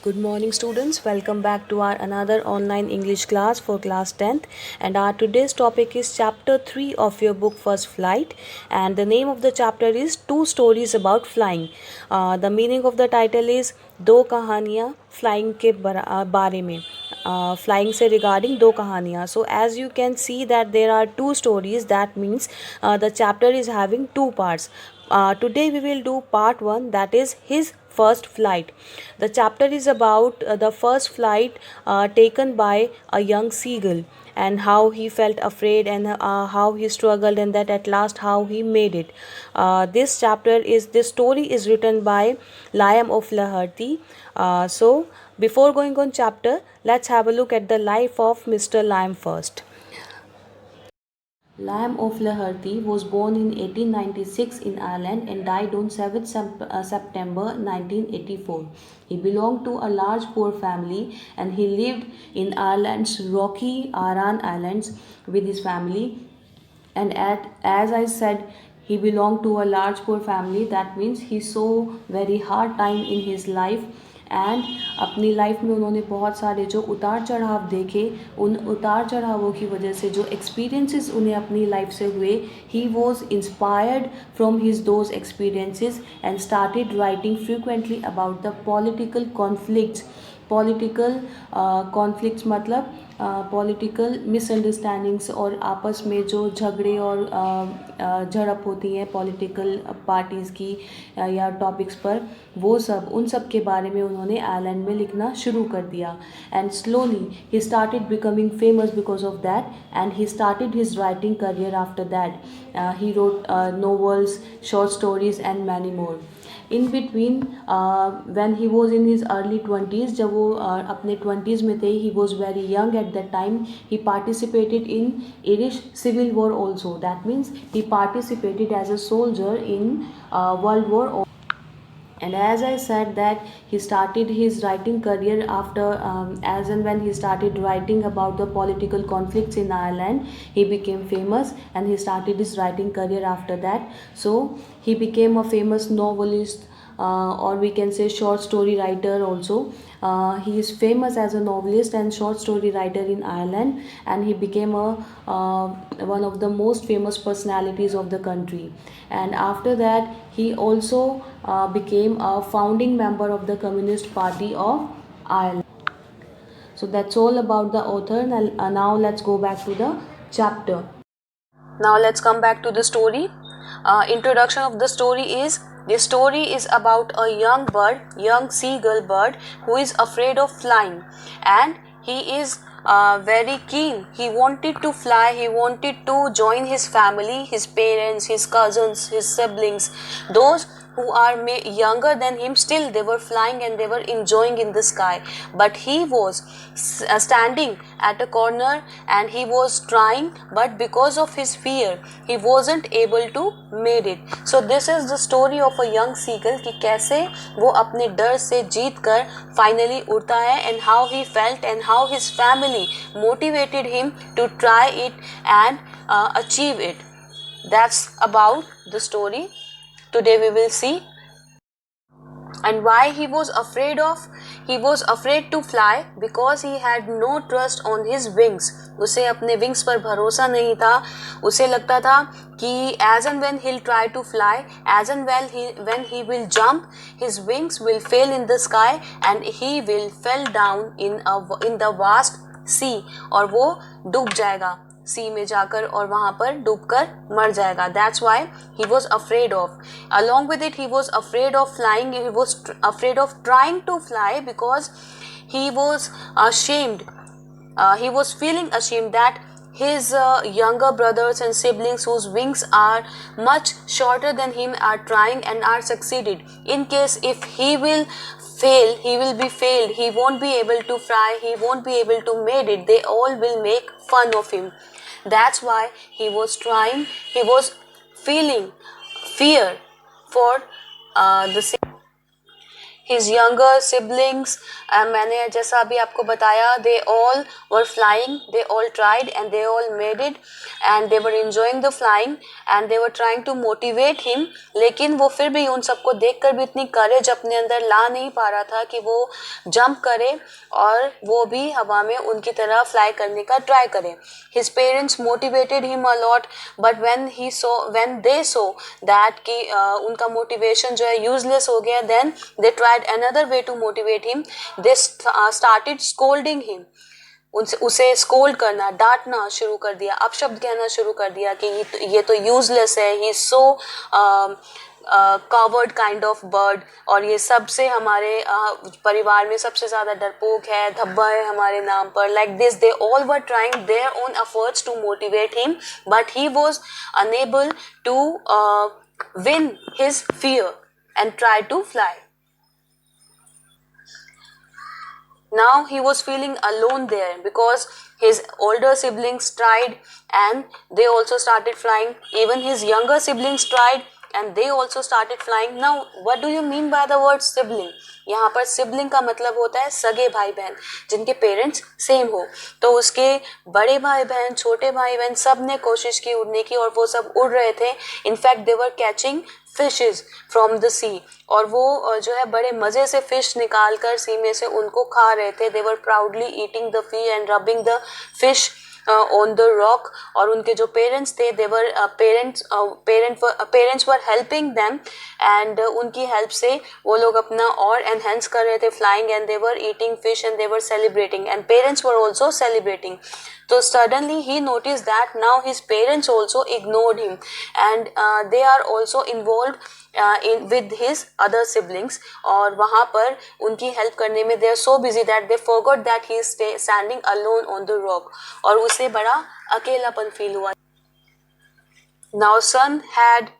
Good morning students, welcome back to our another online English class for class 10th, and our today's topic is chapter 3 of your book First Flight, and the name of the chapter is Two Stories About Flying. The meaning of the title is दो कहानियाँ flying के बारे में, flying से regarding दो कहानियाँ. So as you can see that there are two stories, that means the chapter is having two parts. Today we will do part 1, that is his first flight. The chapter is about the first flight taken by a young seagull, and how he felt afraid, and how he struggled, and that at last how he made it. This story is written by Liam of Laharti. So before going on chapter, let's have a look at the life of Mr. Liam first. Liam of Laharty was born in 1896 in Ireland and died on 7th September 1984. He belonged to a large poor family, and he lived in Ireland's rocky Aran Islands with his family. And as I said, he belonged to a large poor family. That means he saw very hard time in his life, and अपनी life में उन्होंने बहुत सारे जो उतार चढ़ाव देखे, उन उतार चढ़ावों की वजह से जो एक्सपीरियंसेस उन्हें अपनी लाइफ से हुए, he was inspired from his those experiences and started writing frequently about the political conflicts. Political conflicts मतलब पॉलिटिकल मिसअंडरस्टैंडिंग्स और आपस में जो झगड़े और झड़प होती हैं पॉलिटिकल पार्टीज़ की या टॉपिक्स पर, वो सब उन सब के बारे में उन्होंने आयरलैंड में लिखना शुरू कर दिया. And slowly he started becoming famous because of that, and he started his writing career after that. He wrote novels, short stories and many more. In between, when he was in his early 20s, जब वो अपने 20s में थे, he was very young at that time. He participated in Irish Civil War also. That means he participated as a soldier in World War. And as I said that he started his writing career after, as and when he started writing about the political conflicts in Ireland, he became famous, and he started his writing career after that. So he became a famous novelist, or we can say short story writer also. He is famous as a novelist and short story writer in Ireland, and he became one of the most famous personalities of the country. And after that, he also became a founding member of the Communist Party of Ireland. So that's all about the author. Now let's go back to the chapter. Now let's come back to the story. Introduction of the story is, this story is about a young seagull bird who is afraid of flying, and he is very keen. He wanted to fly, he wanted to join his family, his parents, his cousins, his siblings, those who are younger than him. Still they were flying and they were enjoying in the sky, but he was standing at a corner and he was trying, but because of his fear he wasn't able to made it. So this is the story of a young seagull कि कैसे वो अपने डर से जीत कर finally उड़ता है, and how he felt and how his family motivated him to try it and achieve it. That's about the story. Today we will see. And why he was afraid to fly, because he had no trust on his wings. उसे अपने wings पर भरोसा नहीं था. उसे लगता था कि as and when he'll try to fly, as and when he will jump, his wings will fail in the sky and he will fall down in the vast sea, और वो डूब जाएगा सी में जाकर और वहाँ पर डूबकर मर जाएगा. That's why he was afraid of. Along with it, he was afraid of flying. He was afraid of trying to fly because he was ashamed. He was feeling ashamed that his younger brothers and siblings whose wings are much shorter than him are trying and are succeeded. In case if he will fail, he will be failed, he won't be able to fly, he won't be able to made it, they all will make fun of him. That's why he was trying, he was feeling fear for the same. His younger siblings, मैंने जैसा अभी आपको बताया, they all were flying, they all tried and they all made it and they were enjoying the flying and they were trying to motivate him. लेकिन वो फिर भी उन सबको देखकर भी इतनी courage अपने अंदर ला नहीं पा रहा था कि वो jump करे और वो भी हवा में उनकी तरह fly करने का try करे. His parents motivated him a lot, but when they saw that कि उनका motivation जो है useless हो गया, then they tried another way to motivate him. They started scolding him. उसे स्कोल्ड करना, डांटना शुरू कर दिया, अपशब्द कहना शुरू कर दिया कि ये तो यूजलेस है, ही सो कवर्ड काइंड ऑफ बर्ड, और ये सबसे हमारे परिवार में सबसे ज़्यादा डरपोक है, धब्बा है हमारे नाम पर. Like this they all were trying their own efforts to motivate him, but he was unable to win his fear and try to fly. Now he was feeling alone there because his older siblings tried and they also started flying. Even his younger siblings tried and they also started flying. Now what do you mean by the word sibling? यहाँ पर sibling का मतलब होता है सगे भाई बहन जिनके पेरेंट्स सेम हो. तो उसके बड़े भाई बहन, छोटे भाई बहन सब ने कोशिश की उड़ने की और वो सब उड़ रहे थे. In fact they were catching fishes from the sea, और वो जो है बड़े मज़े से फिश निकाल कर सी में से उनको खा रहे थे. They were proudly eating the fish and rubbing the fish on the rock. और उनके जो पेरेंट्स थे, they were parents were helping them and उनकी हेल्प से वो लोग अपना और एनहेंस कर रहे थे flying, and they were eating fish and they were celebrating and parents were also celebrating. So suddenly he noticed that now his parents also ignored him and they are also involved with his other siblings, और वहाँ पर उनकी help करने में they are so busy that they forgot that he is standing alone on the rock, और उसे बड़ा अकेलापन फील हुआ. Now sun had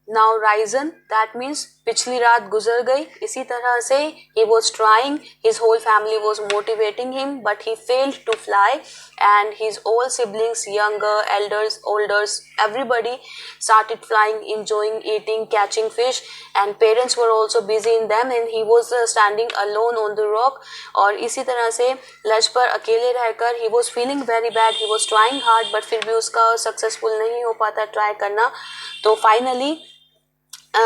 now risen, that means पिछली रात गुजर गई. इसी तरह से he was trying, his whole family was motivating him, but he failed to fly, and his all siblings, younger, elders, olders, everybody started flying, enjoying, eating, catching fish, and parents were also busy in them, and he was standing alone on the rock. और इसी तरह से लज पर अकेले रहकर he was feeling very bad, he was trying hard, but फिर भी उसका सक्सेसफुल नहीं हो पाता ट्राई करना. तो finally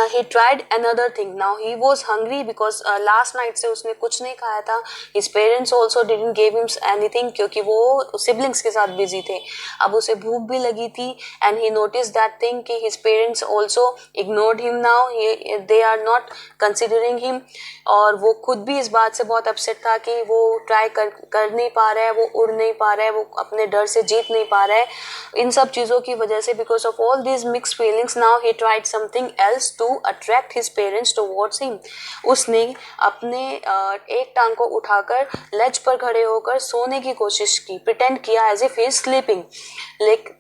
he tried another thing. Now he was hungry because last night से उसने कुछ नहीं खाया था. His parents also didn't give him anything क्योंकि वो siblings के साथ busy थे. अब उसे भूख भी लगी थी and he noticed that thing कि his parents also ignored him now. They are not considering him, और वो खुद भी इस बात से बहुत अपसेट था कि वो ट्राई कर नहीं पा रहा है, वो उड़ नहीं पा रहा है, वो अपने डर से जीत नहीं पा रहा है. इन सब चीज़ों की वजह से because of all these mixed feelings, now he tried something else to attract his parents towards him. उसने अपने एक टांग को उठाकर लेज पर खड़े होकर सोने की कोशिश की, प्रिटेंड किया as if he is sleeping,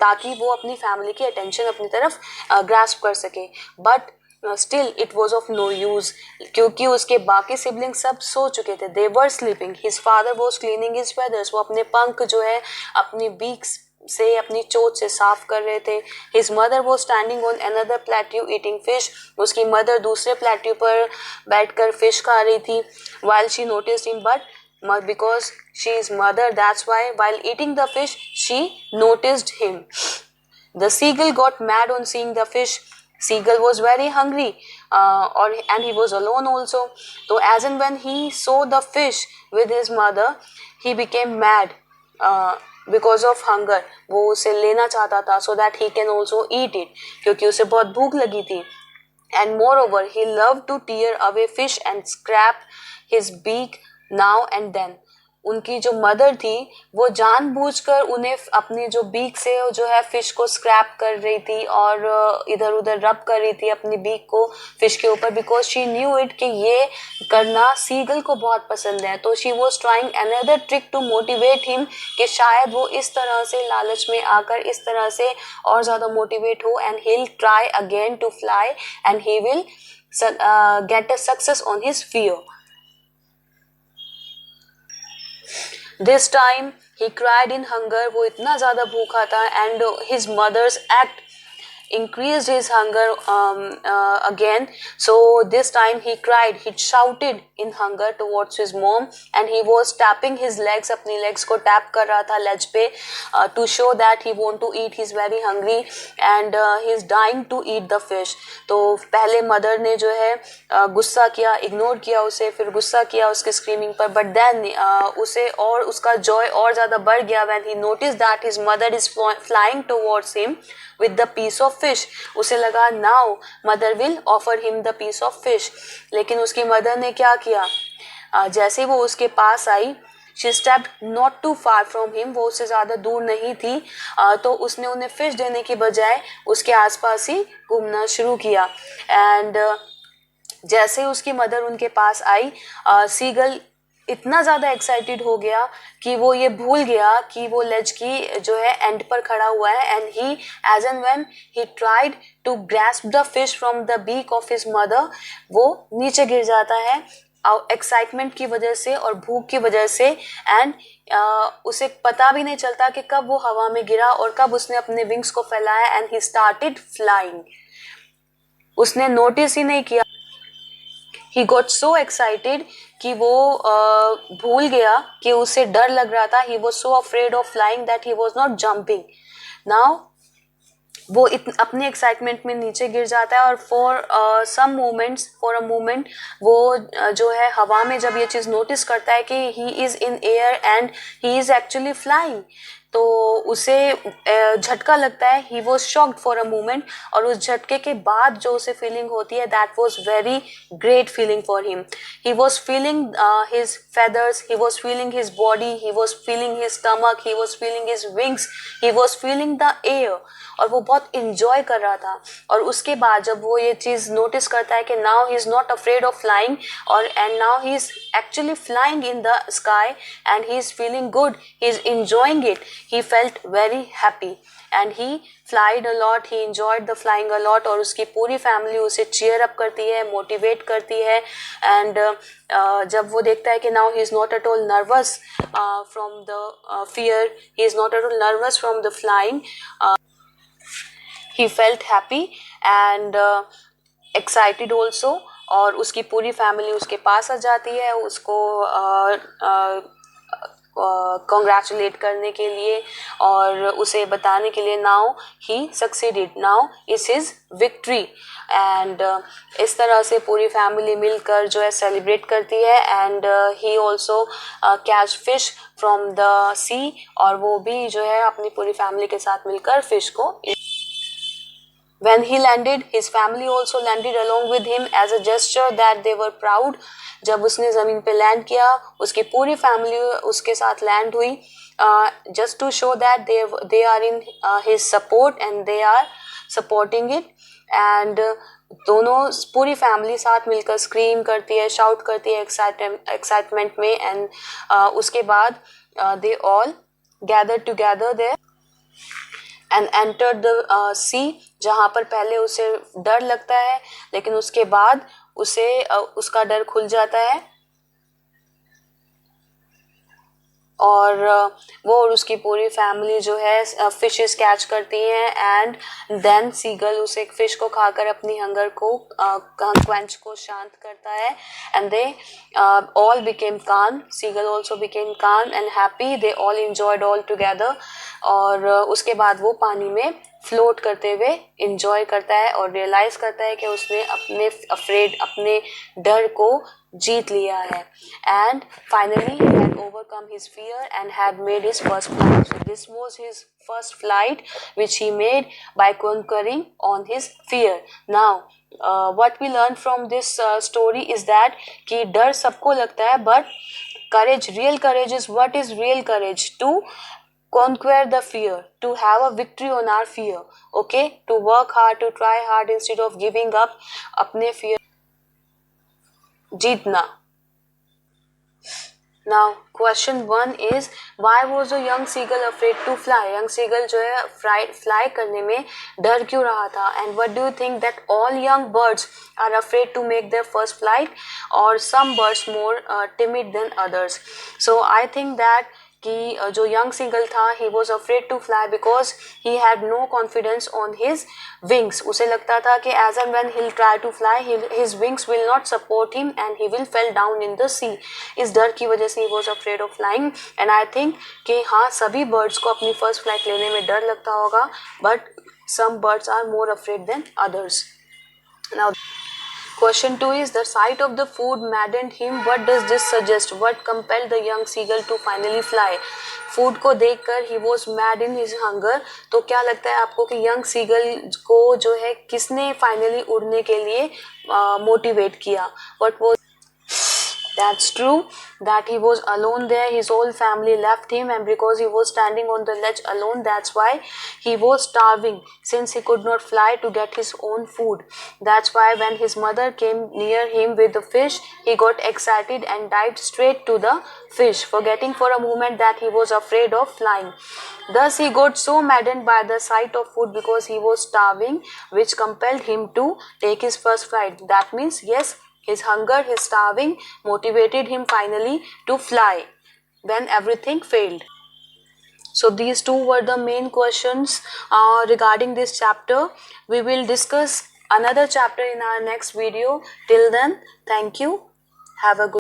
ताकि वो अपनी फैमिली की अटेंशन अपनी तरफ ग्रास्प कर सके. But still it was of no use क्योंकि उसके बाकी सिबलिंग सब सो चुके थे. They were sleeping. His father was cleaning his feathers. वो अपने पंख जो है अपनी बीक्स से, अपनी चोट से साफ कर रहे थे. हिज मदर वो standing on another plateau eating fish. उसकी मदर दूसरे प्लेट्यू पर बैठकर फिश खा रही थी. While she noticed him, but because she is mother, that's why while eating the fish she noticed him. The seagull got mad on seeing the fish. Seagull was very hungry and he was alone also. So as and when he saw the fish with his mother, he became mad because of hunger. वो उसे लेना चाहता था so that he can also eat it क्योंकि उसे बहुत भूख लगी थी. And moreover he loved to tear away fish and scrape his beak now and then. उनकी जो मदर थी वो जानबूझकर उन्हें अपनी जो बीक से जो है फिश को स्क्रैप कर रही थी और इधर उधर रब कर रही थी अपनी बीक को फिश के ऊपर, बिकॉज शी न्यू इट कि ये करना सीगल को बहुत पसंद है. तो she was trying another trick to motivate him कि शायद वो इस तरह से लालच में आकर इस तरह से और ज़्यादा मोटिवेट हो and he will try again to fly and he will get a success on his fear. This time he cried in hunger. वो इतना ज़्यादा भूखा था and his mother's act increased his hunger again. So this time he cried, he shouted in hunger towards his mom, and he was tapping his legs, अपनी legs को tap कर रहा था ledge पे to show that he want to eat, he's very hungry and he's dying to eat the fish. तो पहले mother ने जो है गुस्सा किया, इग्नोर किया उसे, फिर गुस्सा किया उसके स्क्रीमिंग पर, बट देन उसे और उसका जॉय और ज्यादा बढ़ गया when he notice that his mother is flying towards him with the piece of fish. उसे लगा now mother will offer him the piece of fish. लेकिन उसकी मदर ने क्या किया, जैसे वो उसके पास आई, she stepped not too far from him, वो उससे ज़्यादा दूर नहीं थी, तो उसने उन्हें फिश देने की बजाय उसके आसपास ही घूमना शुरू किया. एंड जैसे उसकी मदर उनके पास आई, सीगल इतना ज़्यादा एक्साइटेड हो गया कि वो ये भूल गया कि वो लेज की जो है एंड पर खड़ा हुआ है. And he as and when he tried to grasp the fish from the beak of his mother, वो नीचे गिर जाता है एक्साइटमेंट की वजह से और भूख की वजह से. एंड उसे पता भी नहीं चलता कि कब वो हवा में गिरा और कब उसने अपने विंग्स को फैलाया. And he started flying. उसने नोटिस ही नहीं किया. He got so excited कि वो भूल गया कि उसे डर लग रहा था. He was so afraid of flying that he was not jumping. Now वो अपने एक्साइटमेंट में नीचे गिर जाता है और फॉर अ मोमेंट वो जो है हवा में जब ये चीज़ नोटिस करता है कि he is in air and he is actually flying, तो उसे झटका लगता है. He was shocked for a moment, और उस झटके के बाद जो उसे फीलिंग होती है that was very great feeling for him. He was feeling his feathers, he was feeling his body, he was feeling his stomach, he was feeling his wings, he was feeling the air, और वो बहुत enjoy कर रहा था. और उसके बाद जब वो ये चीज़ notice करता है कि now he is not afraid of flying, और and now he is actually flying in the sky and he is feeling good, he is enjoying it, he felt very happy and he flied a lot, he enjoyed the flying a lot. और उसकी पूरी family उसे cheer up करती है, motivate करती है. and जब वो देखता है कि now he is not at all nervous from the fear, he is not at all nervous from the flying, he felt happy and excited also. और उसकी पूरी फैमिली उसके पास आ जाती है उसको कॉन्ग्रेचुलेट करने के लिए और उसे बताने के लिए now he succeeded, now is his victory. And इस तरह से पूरी फैमिली मिलकर जो है सेलिब्रेट करती है. And he also catch fish from the sea, और वो भी जो है अपनी पूरी फैमिली के साथ मिलकर फिश को. When he landed, his family also landed along with him as a gesture that they were proud. जब उसने ज़मीन पे लैंड किया, उसकी पूरी फैमिली उसके साथ लैंड हुई, just to show that they are in his support and they are supporting it. and दोनों पूरी फैमिली साथ मिलकर स्क्रीम करती है, शाउट करती है एक्साइटमेंट में. एंड उसके बाद they all gathered together there and entered the sea, जहाँ पर पहले उसे डर लगता है लेकिन उसके बाद उसे उसका डर खुल जाता है. और वो और उसकी पूरी फैमिली जो है फिशेस कैच करती हैं. एंड देन सीगल उस एक फिश को खाकर अपनी हंगर को क्वेंच को शांत करता है. And they all became calm, seagull also became calm and happy, they all enjoyed all together. और उसके बाद वो पानी में फ्लोट करते हुए इंजॉय करता है और रियलाइज करता है कि उसने अपने डर को जीत लिया है. And finally he had overcome his fear and had made his first flight. So this was his first flight which he made by conquering on his fear. Now what we learn from this story is that कि डर सबको लगता है, but courage, real courage is, what is real courage? To conquer the fear, to have a victory on our fear, okay, to work hard, to try hard instead of giving up, अपने fear जीतना. Now question 1 is why was a young seagull afraid to fly? Young seagull जो है fly करने में डर क्यों रहा था? And what do you think that all young birds are afraid to make their first flight, or some birds more timid than others? So I think that कि जो young seagull था he was afraid to fly because he had no confidence on his wings. उसे लगता था कि as and when he'll try to fly his wings will not support him and he will fall down in the sea. इस डर की वजह से he was afraid of flying. And I think कि हाँ सभी birds को अपनी first flight लेने में डर लगता होगा, but some birds are more afraid than others. Now question 2 is the sight of the food maddened him. What does this suggest? What compelled the young seagull to finally fly? Food को देखकर he was mad in his hunger. तो क्या लगता है आपको कि young seagull को जो है किसने फाइनली उड़ने के लिए मोटिवेट किया? What was That's true that he was alone there. His whole family left him, and because he was standing on the ledge alone, that's why he was starving, since he could not fly to get his own food. That's why when his mother came near him with the fish, he got excited and dived straight to the fish, forgetting for a moment that he was afraid of flying. Thus he got so maddened by the sight of food because he was starving, which compelled him to take his first flight. That means, yes, his hunger, his starving motivated him finally to fly when everything failed. So these two were the main questions regarding this chapter. We will discuss another chapter in our next video. Till then, thank you. Have a good